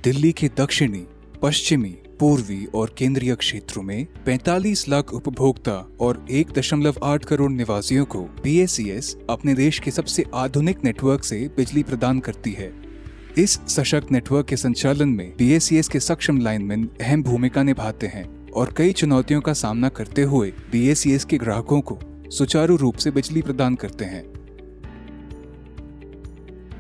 दिल्ली के दक्षिणी, पश्चिमी, पूर्वी और केंद्रीय क्षेत्रों में 45 लाख उपभोक्ता और 1.8 करोड़ निवासियों को BSES अपने देश के सबसे आधुनिक नेटवर्क से बिजली प्रदान करती है। इस सशक्त नेटवर्क के संचालन में BSES के सक्षम लाइनमैन अहम भूमिका निभाते हैं और कई चुनौतियों का सामना करते हुए BSES के ग्राहकों को सुचारू रूप से बिजली प्रदान करते हैं।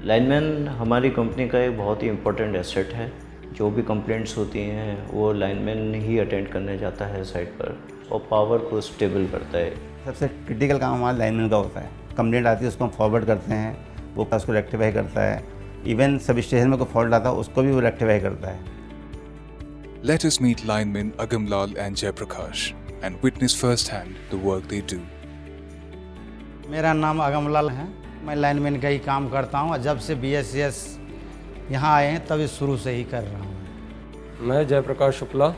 लाइनमैन हमारी कंपनी का एक बहुत ही इम्पोर्टेंट एसेट है। जो भी कंप्लेंट्स होती हैं वो लाइनमैन ही अटेंड करने जाता है साइट पर और पावर को स्टेबल करता है। सबसे क्रिटिकल काम हमारा लाइनमैन का होता है। कंप्लेंट आती है उसको हम फॉरवर्ड करते हैं, वो उसको रेक्टिफाई करता है। इवन सब स्टेशन में कोई फॉल्ट आता है उसको भी वो रेक्टिफाई करता है। Let us meet linemen Agamlal and Jayaprakash and witness firsthand the work they do. मेरा नाम अगमलाल है। मैं लाइनमैन का ही काम करता हूँ और जब से BSES यहाँ आए हैं तभी शुरू से ही कर रहा हूँ। मैं जयप्रकाश शुक्ला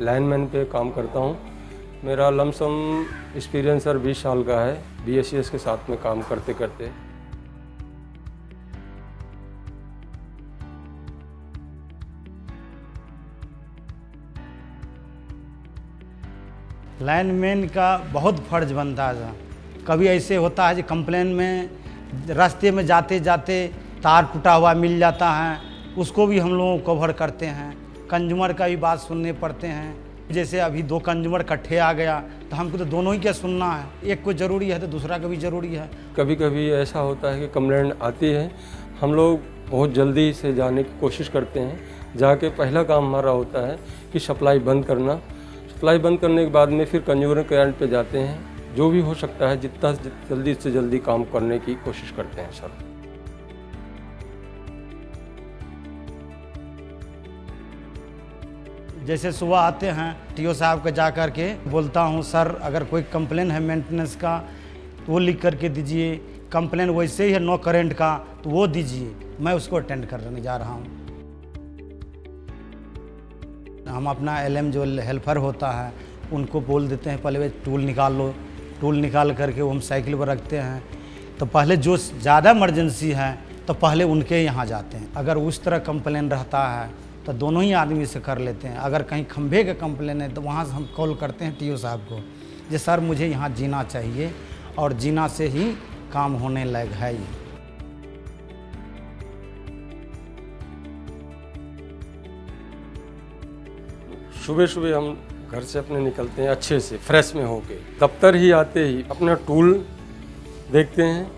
लाइनमैन पे काम करता हूँ। मेरा लमसम एक्सपीरियंस सर 20 साल का है BSES के साथ में काम करते करते। लाइनमैन का बहुत फर्ज बनता है। कभी ऐसे होता है कि कंप्लेन में रास्ते में जाते जाते तार टूटा हुआ मिल जाता है, उसको भी हम लोग कवर करते हैं। कंज्यूमर का भी बात सुनने पड़ते हैं। जैसे अभी 2 कंज्यूमर इकट्ठे आ गया तो हमको तो दोनों ही क्या सुनना है, एक को ज़रूरी है तो दूसरा का भी ज़रूरी है। कभी कभी ऐसा होता है कि कंप्लेंट आती है, हम लोग बहुत जल्दी से जाने की कोशिश करते हैं। जाके पहला काम हमारा होता है कि सप्लाई बंद करना। सप्लाई बंद करने के बाद में फिर कंज्यूमर के एंड पे जाते हैं। जो भी हो सकता है जितना जल्दी से जल्दी काम करने की कोशिश करते हैं सर। जैसे सुबह आते हैं TO साहब को जा कर के बोलता हूँ, सर अगर कोई कंप्लेन है मेंटेनेंस का तो वो लिख करके दीजिए। कंप्लेन वैसे ही है नो करेंट का तो वो दीजिए, मैं उसको अटेंड करने जा रहा हूँ। हम अपना LM जो हेल्पर होता है उनको बोल देते हैं पहले टूल निकाल लो। टूल निकाल करके वो हम साइकिल पर रखते हैं। तो पहले जो ज़्यादा इमरजेंसी है तो पहले उनके यहाँ जाते हैं। अगर उस तरह कंप्लेन रहता है तो दोनों ही आदमी से कर लेते हैं। अगर कहीं खंभे का कंप्लेन है तो वहाँ से हम कॉल करते हैं TO साहब को, जी सर मुझे यहाँ जीना चाहिए और जीना से ही काम होने लायक है ये। सुबह सुबह हम घर से अपने निकलते हैं अच्छे से फ्रेश में होके। दफ्तर ही आते ही अपना टूल देखते हैं,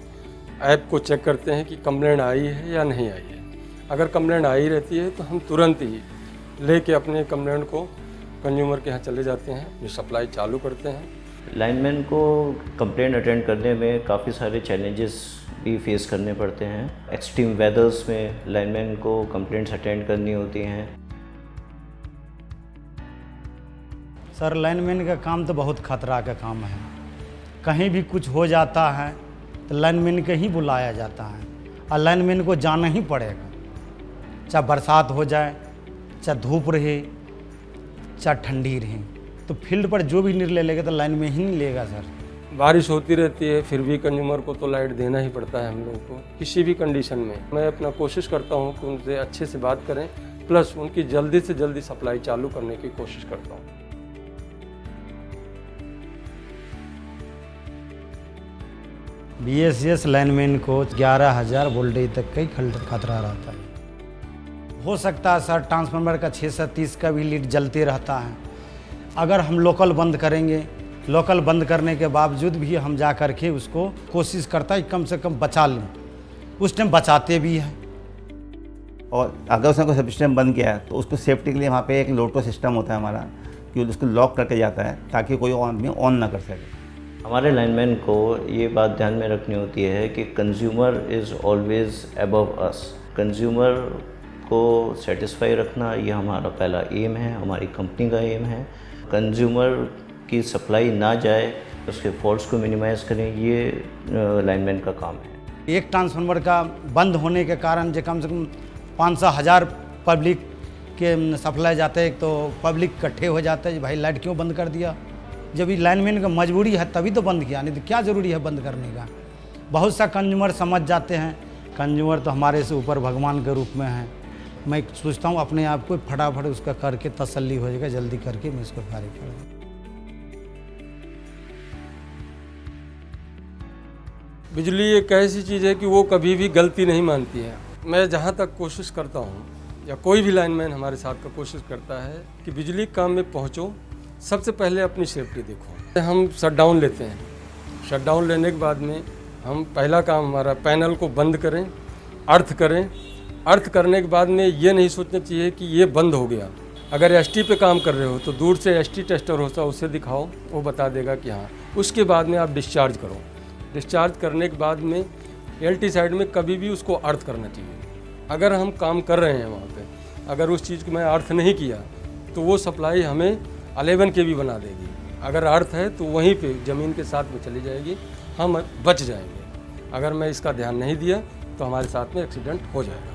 ऐप को चेक करते हैं कि कंप्लेंट आई है या नहीं आई है। अगर कंप्लेंट आई रहती है तो हम तुरंत ही लेके अपने कंप्लेंट को कंज्यूमर के यहाँ चले जाते हैं, जो सप्लाई चालू करते हैं। लाइनमैन को कंप्लेंट अटेंड करने में काफ़ी सारे चैलेंजेस भी फेस करने पड़ते हैं। एक्सट्रीम वेदर्स में लाइनमैन को कंप्लेंट्स अटेंड करनी होती हैं। सर लाइनमैन का काम तो बहुत खतरा का काम है। कहीं भी कुछ हो जाता है तो लाइनमैन को ही बुलाया जाता है और लाइनमैन को जाना ही पड़ेगा। चाहे बरसात हो जाए, चाहे धूप रहे, चाहे ठंडी रहे, तो फील्ड पर जो भी निर्णय लेगा तो लाइन में ही नहीं लेगा सर। बारिश होती रहती है फिर भी कंज्यूमर को तो लाइट देना ही पड़ता है हम लोगों को किसी भी कंडीशन में। मैं अपना कोशिश करता हूँ कि उनसे अच्छे से बात करें, प्लस उनकी जल्दी से जल्दी सप्लाई चालू करने की कोशिश करता हूँ। BSES लाइनमैन को 11,000 वोल्टेज तक का ही खतरा रहता है। हो सकता है सर ट्रांसफार्मर का 6 से 30 का भी लीड जलते रहता है। अगर हम लोकल बंद करेंगे, लोकल बंद करने के बावजूद भी हम जा कर के उसको कोशिश करता है कम से कम बचा लें। उस टाइम बचाते भी हैं। और अगर उसने कोई सब सिस्टम बंद किया है तो उसको सेफ्टी के लिए वहाँ पे एक लोटो सिस्टम होता है हमारा, कि उसको लॉक करके जाता है ताकि कोई आदमी ऑन ना कर सके। हमारे लाइनमैन को ये बात ध्यान में रखनी होती है कि consumer is always above us. Consumer को सेटिस्फाई रखना ये हमारा पहला एम है, हमारी कंपनी का एम है। कंज्यूमर की सप्लाई ना जाए, उसके फॉल्ट्स को मिनिमाइज़ करें, ये लाइनमैन का काम है। एक ट्रांसफार्मर का बंद होने के कारण जो कम से कम 500,000 पब्लिक के सप्लाई जाते हैं, तो पब्लिक इकट्ठे हो जाते हैं भाई लाइट क्यों बंद कर दिया। जब ये लाइनमैन का मजबूरी है तभी तो बंद किया, नहीं तो क्या ज़रूरी है बंद करने का। बहुत सा कंज्यूमर समझ जाते हैं, कंज्यूमर तो हमारे से ऊपर भगवान के रूप में हैं। मैं सोचता हूँ अपने आप को फटाफट उसका करके तसल्ली हो जाएगा, जल्दी करके मैं इसको फारिग कर दूँ। बिजली एक ऐसी चीज़ है कि वो कभी भी गलती नहीं मानती है। मैं जहाँ तक कोशिश करता हूँ या कोई भी लाइनमैन हमारे साथ का कोशिश करता है कि बिजली काम में पहुँचो, सबसे पहले अपनी सेफ्टी देखो। हम शट डाउन लेते हैं, शट डाउन लेने के बाद में हम पहला काम हमारा पैनल को बंद करें, अर्थ करें। अर्थ करने के बाद में ये नहीं सोचना चाहिए कि ये बंद हो गया। अगर एसटी पे काम कर रहे हो तो दूर से एसटी टेस्टर होता है, उससे दिखाओ, वो बता देगा कि हाँ। उसके बाद में आप डिस्चार्ज करो। डिस्चार्ज करने के बाद में एलटी साइड में कभी भी उसको अर्थ करना चाहिए। अगर हम काम कर रहे हैं वहाँ पे, अगर उस चीज़ को मैं अर्थ नहीं किया तो वो सप्लाई हमें 11 kV बना देगी। अगर अर्थ है तो वहीं पे ज़मीन के साथ में चली जाएगी, हम बच जाएंगे। अगर मैं इसका ध्यान नहीं दिया तो हमारे साथ में एक्सीडेंट हो जाएगा।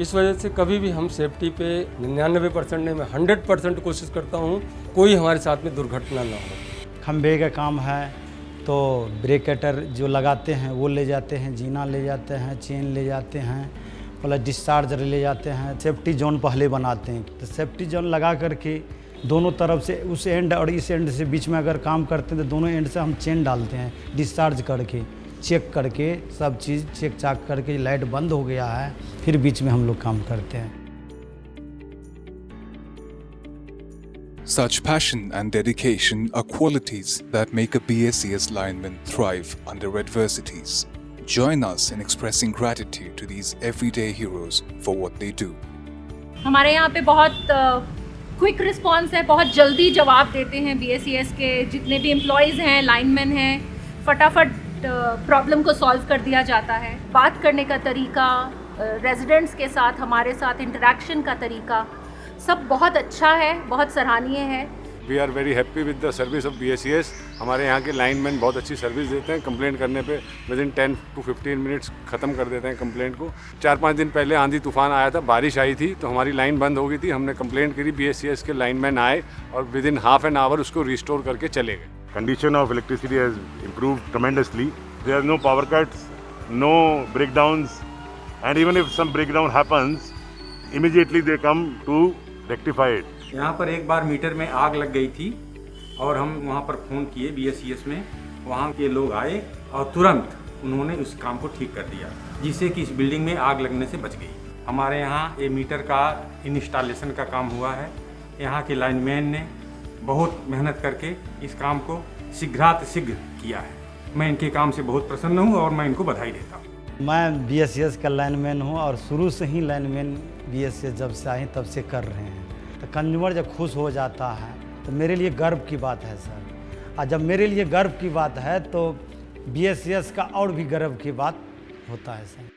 इस वजह से कभी भी हम सेफ्टी पे 99% नहीं, मैं 100% कोशिश करता हूँ कोई हमारे साथ में दुर्घटना ना हो। खंभे का काम है तो ब्रेकेटर जो लगाते हैं वो ले जाते हैं, जीना ले जाते हैं, चेन ले जाते हैं, प्लस डिस्चार्जर ले जाते हैं। सेफ्टी जोन पहले बनाते हैं, तो सेफ्टी जोन लगा करके दोनों तरफ से, उस एंड और इस एंड से बीच में अगर काम करते हैं तो दोनों एंड से हम चेन डालते हैं, डिस्चार्ज करके, चेक करके, सब चीज़ चेक चाक करके लाइट बंद हो गया है, फिर बीच में हम लोग काम करते हैं। Such passion and dedication are qualities that make a BSCS lineman thrive under adversities. Join us in expressing gratitude to these everyday heroes for what they do. हमारे यहाँ पे बहुत क्विक रिस्पांस है, बहुत जल्दी जवाब देते हैं BSCS के जितने भी एम्प्लॉयज़ हैं, लाइनमैन हैं, फटाफट प्रॉब्लम को सॉल्व कर दिया जाता है। बात करने का तरीका, रेजिडेंट्स के साथ हमारे साथ इंटरेक्शन का तरीका सब बहुत अच्छा है, बहुत सराहनीय है। We are very happy with the service of BSCS। हमारे यहाँ के लाइनमैन बहुत अच्छी सर्विस देते हैं। कंप्लेंट करने पे विदिन 10 to 15 मिनट्स ख़त्म कर देते हैं कंप्लेंट को। 4-5 दिन पहले आंधी तूफान आया था, बारिश आई थी, तो हमारी लाइन बंद हो गई थी। हमने कंप्लेंट करी, BSCS के लाइनमैन आए और विदिन हाफ एन आवर उसको रिस्टोर करके चले गए। Condition of electricity has improved tremendously. There are no power cuts, no breakdowns, and even if some breakdown happens, immediately they come to rectify it. यहाँ पर एक बार metre में आग लग गई थी और हम वहाँ पर फ़ोन किए BSCS में, वहाँ के लोग आए और तुरंत उन्होंने उस काम को ठीक कर दिया, जिससे कि इस बिल्डिंग में आग लगने से बच गई। हमारे यहाँ ये मीटर का इंस्टॉलेशन का काम हुआ है। यहाँ के लाइनमैन ने बहुत मेहनत करके इस काम को शीघ्रातिशीघ्र किया है। मैं इनके काम से बहुत प्रसन्न हूँ और मैं इनको बधाई देता हूँ। मैं BSCS का लाइनमैन हूँ और शुरू से ही लाइनमैन BSCS जब से आए तब से कर रहे हैं। तो कंज्यूमर जब खुश हो जाता है तो मेरे लिए गर्व की बात है सर। और जब मेरे लिए गर्व की बात है तो BSCS का और भी गर्व की बात होता है सर।